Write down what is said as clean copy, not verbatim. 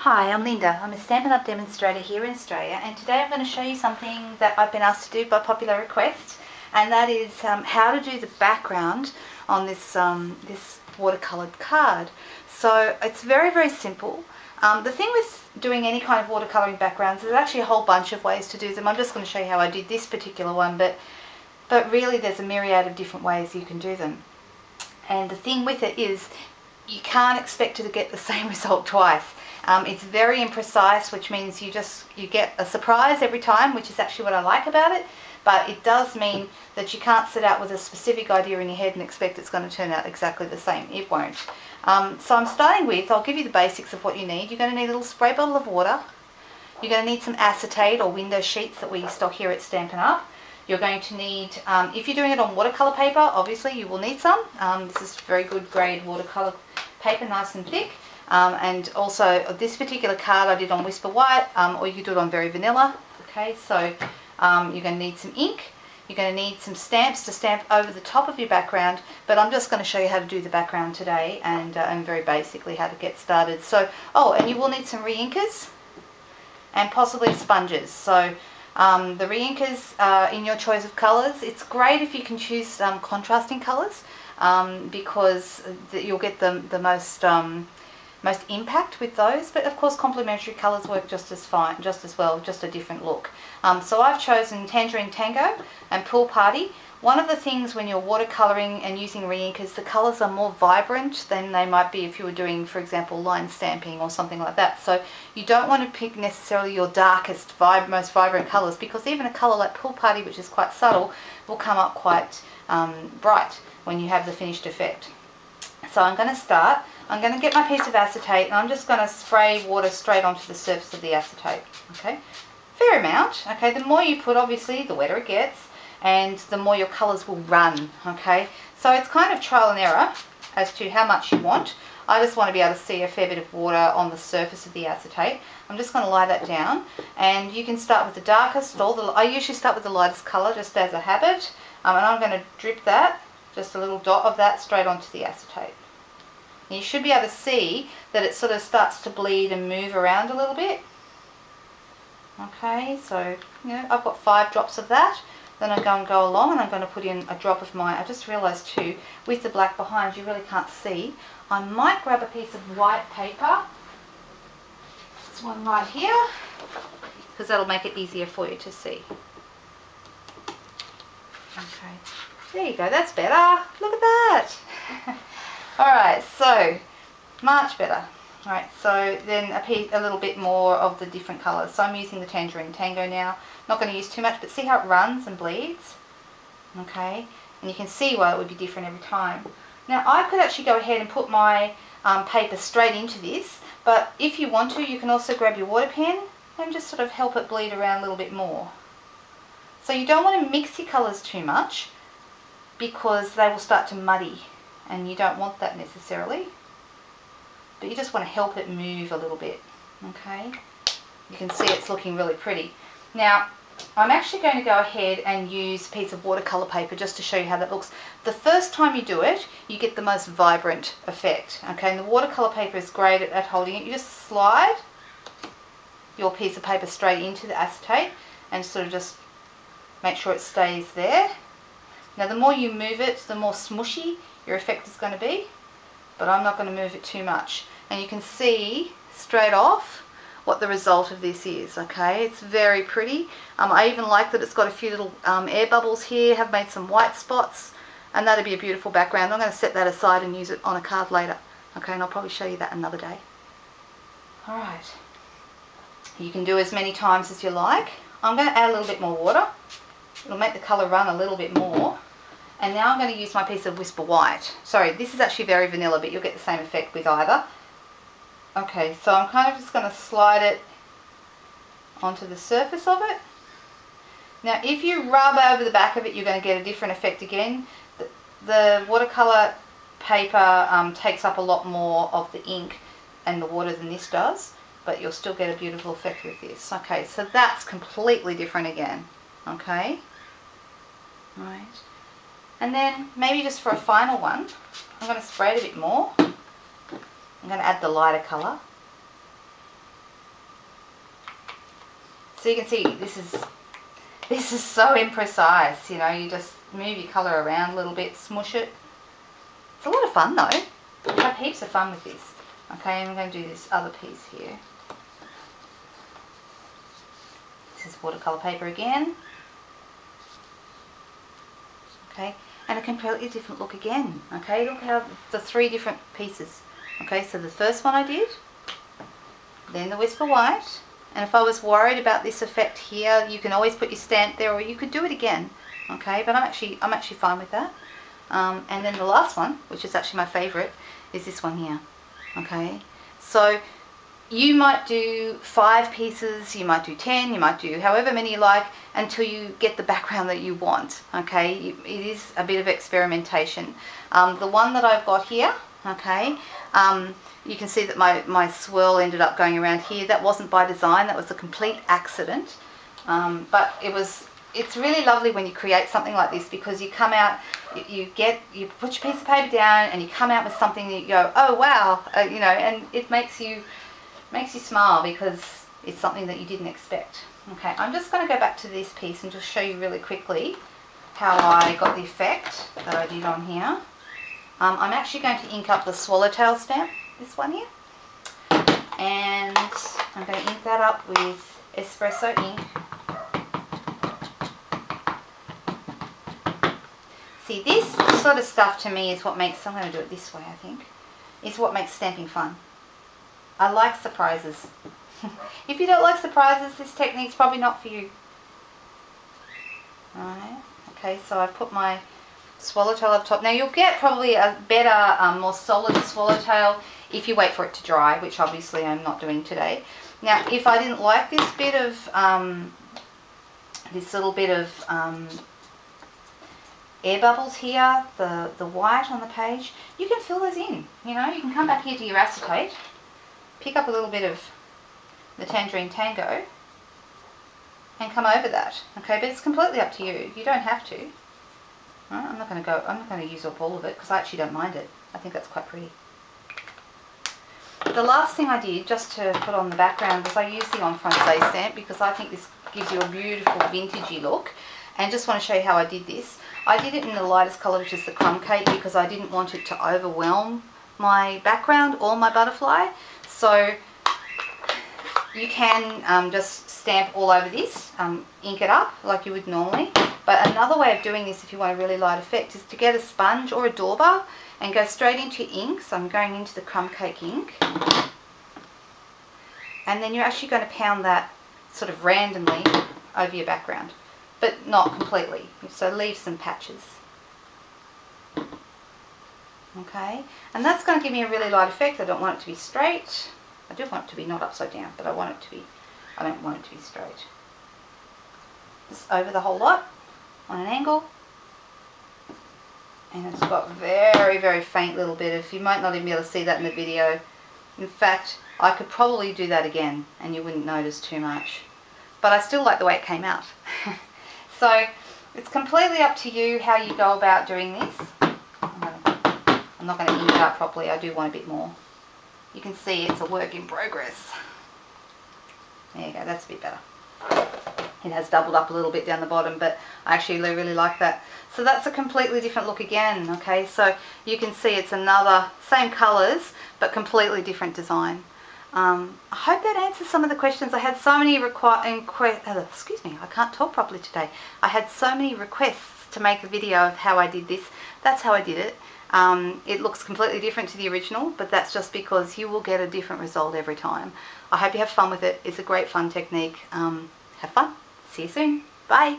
Hi, I'm Linda. I'm a Stampin' Up demonstrator here in Australia, and today I'm going to show you something that I've been asked to do by popular request, and that is how to do the background on this watercoloured card. So it's very, very simple. The thing with doing any kind of watercolouring backgrounds, there's actually a whole bunch of ways to do them. I'm just going to show you how I did this particular one, but really there's a myriad of different ways you can do them. And the thing with it is you can't expect to get the same result twice. It's very imprecise, which means you get a surprise every time, which is actually what I like about it. But it does mean that you can't set out with a specific idea in your head and expect it's going to turn out exactly the same. It won't. So I'm starting with, I'll give you the basics of what you need. You're going to need a little spray bottle of water. You're going to need some acetate or window sheets that we stock here at Stampin' Up. You're going to need, if you're doing it on watercolour paper, obviously you will need some. This is very good grade watercolour paper, nice and thick. And also this particular card I did on Whisper White, or you could do it on Very Vanilla. Okay, so you're going to need some ink. You're going to need some stamps to stamp over the top of your background, but I'm just going to show you how to do the background today and very basically how to get started. So, and you will need some re-inkers and possibly sponges. So the re-inkers in your choice of colours. It's great if you can choose contrasting colours because you'll get the most impact with those, but of course complementary colours work just as fine, just as well, just a different look. So I've chosen Tangerine Tango and Pool Party. One of the things when you're watercolouring and using re-inkers, the colours are more vibrant than they might be if you were doing, for example, line stamping or something like that. So you don't want to pick necessarily your darkest, most vibrant colours, because even a colour like Pool Party, which is quite subtle, will come up quite bright when you have the finished effect. So I'm going to get my piece of acetate and I'm just going to spray water straight onto the surface of the acetate. Okay, fair amount. Okay, the more you put, obviously, the wetter it gets, and the more your colours will run. Okay, so it's kind of trial and error as to how much you want. I just want to be able to see a fair bit of water on the surface of the acetate. I'm just going to lie that down, and you can start with the darkest. I usually start with the lightest colour just as a habit, and I'm going to drip that, just a little dot of that, straight onto the acetate. And you should be able to see that it sort of starts to bleed and move around a little bit. Okay, so I've got 5 drops of that. Then I'm going to go along and I'm going to put in a drop of I just realised too, with the black behind, you really can't see. I might grab a piece of white paper. This one right here, because that'll make it easier for you to see. Okay, there you go, that's better. Look at that. Alright, so much better. Alright, so then a little bit more of the different colours. So I'm using the Tangerine Tango now. Not going to use too much, but see how it runs and bleeds? Okay, and you can see why it would be different every time. Now I could actually go ahead and put my paper straight into this, but if you want to, you can also grab your water pen and just sort of help it bleed around a little bit more. So you don't want to mix your colours too much because they will start to muddy, and you don't want that necessarily, but you just want to help it move a little bit. Okay, you can see it's looking really pretty. Now I'm actually going to go ahead and use a piece of watercolour paper just to show you how that looks. The first time you do it, you get the most vibrant effect. Okay, and the watercolour paper is great at holding it. You just slide your piece of paper straight into the acetate and sort of just make sure it stays there. Now the more you move it, the more smushy your effect is going to be, but I'm not going to move it too much. And you can see straight off what the result of this is. Okay, it's very pretty. I even like that it's got a few little air bubbles here, have made some white spots, and that'd be a beautiful background. I'm going to set that aside and use it on a card later. Okay, and I'll probably show you that another day. Alright, you can do as many times as you like. I'm going to add a little bit more water. It'll make the colour run a little bit more. And now I'm going to use my piece of Whisper White. Sorry, this is actually Very Vanilla, but you'll get the same effect with either. Okay, so I'm kind of just going to slide it onto the surface of it. Now if you rub over the back of it, you're going to get a different effect again. The watercolour paper takes up a lot more of the ink and the water than this does, but you'll still get a beautiful effect with this. Okay, so that's completely different again. Okay, right. And then maybe just for a final one, I'm going to spray it a bit more. I'm going to add the lighter colour. So you can see this is so imprecise, you know, you just move your colour around a little bit, smush it. It's a lot of fun though. I have heaps of fun with this. Okay, I'm going to do this other piece here. This is watercolour paper again. Okay, and a completely different look again. Okay, look how the 3 different pieces. Okay, so the first one I did, then the Whisper White, and if I was worried about this effect here, you can always put your stamp there, or you could do it again. Okay, but I'm actually fine with that. And then the last one, which is actually my favourite, is this one here. Okay, so you might do 5 pieces, you might do 10, you might do however many you like until you get the background that you want. Okay, it is a bit of experimentation. The one that I've got here, okay, you can see that my swirl ended up going around here. That wasn't by design, that was a complete accident. But it's really lovely when you create something like this, because you come out, you put your piece of paper down and you come out with something that you go, oh wow, you know, and it makes you smile because it's something that you didn't expect. Okay, I'm just going to go back to this piece and just show you really quickly how I got the effect that I did on here. I'm actually going to ink up the swallowtail stamp, this one here, and I'm going to ink that up with espresso ink. See, this sort of stuff to me is what makes, I'm going to do it this way I think, is what makes stamping fun. I like surprises. If you don't like surprises, this technique's probably not for you. Alright, okay, so I've put my swallowtail up top. Now you'll get probably a better, more solid swallowtail if you wait for it to dry, which obviously I'm not doing today. Now, if I didn't like this bit of, this little bit of air bubbles here, the white on the page, you can fill those in. You know, you can come back here to your acetate, pick up a little bit of the Tangerine Tango and come over that. Okay, but it's completely up to you. You don't have to. Right, I'm not going to use up all of it because I actually don't mind it. I think that's quite pretty. The last thing I did, just to put on the background, was I used the En Francais stamp because I think this gives you a beautiful vintagey look. And just want to show you how I did this. I did it in the lightest colour, which is the crumb cake, because I didn't want it to overwhelm my background or my butterfly. So you can just stamp all over this, ink it up like you would normally. But another way of doing this, if you want a really light effect, is to get a sponge or a dauber and go straight into your ink. So I'm going into the crumb cake ink. And then you're actually going to pound that sort of randomly over your background, but not completely. So leave some patches. Okay, and that's going to give me a really light effect. I don't want it to be straight. I do want it to be not upside down, but I don't want it to be straight. Just over the whole lot on an angle. And it's got very, very faint little bit of, you might not even be able to see that in the video. In fact, I could probably do that again and you wouldn't notice too much. But I still like the way it came out. So it's completely up to you how you go about doing this. I'm not going to ink it up properly. I do want a bit more. You can see it's a work in progress. There you go, that's a bit better. It has doubled up a little bit down the bottom, but I actually really like that. So that's a completely different look again, okay? So you can see it's another, same colours, but completely different design. I hope that answers some of the questions. I had so many excuse me, I can't talk properly today. I had so many requests to make a video of how I did this. That's how I did it. It looks completely different to the original, but that's just because you will get a different result every time. I hope you have fun with it. It's a great fun technique. Have fun. See you soon. Bye.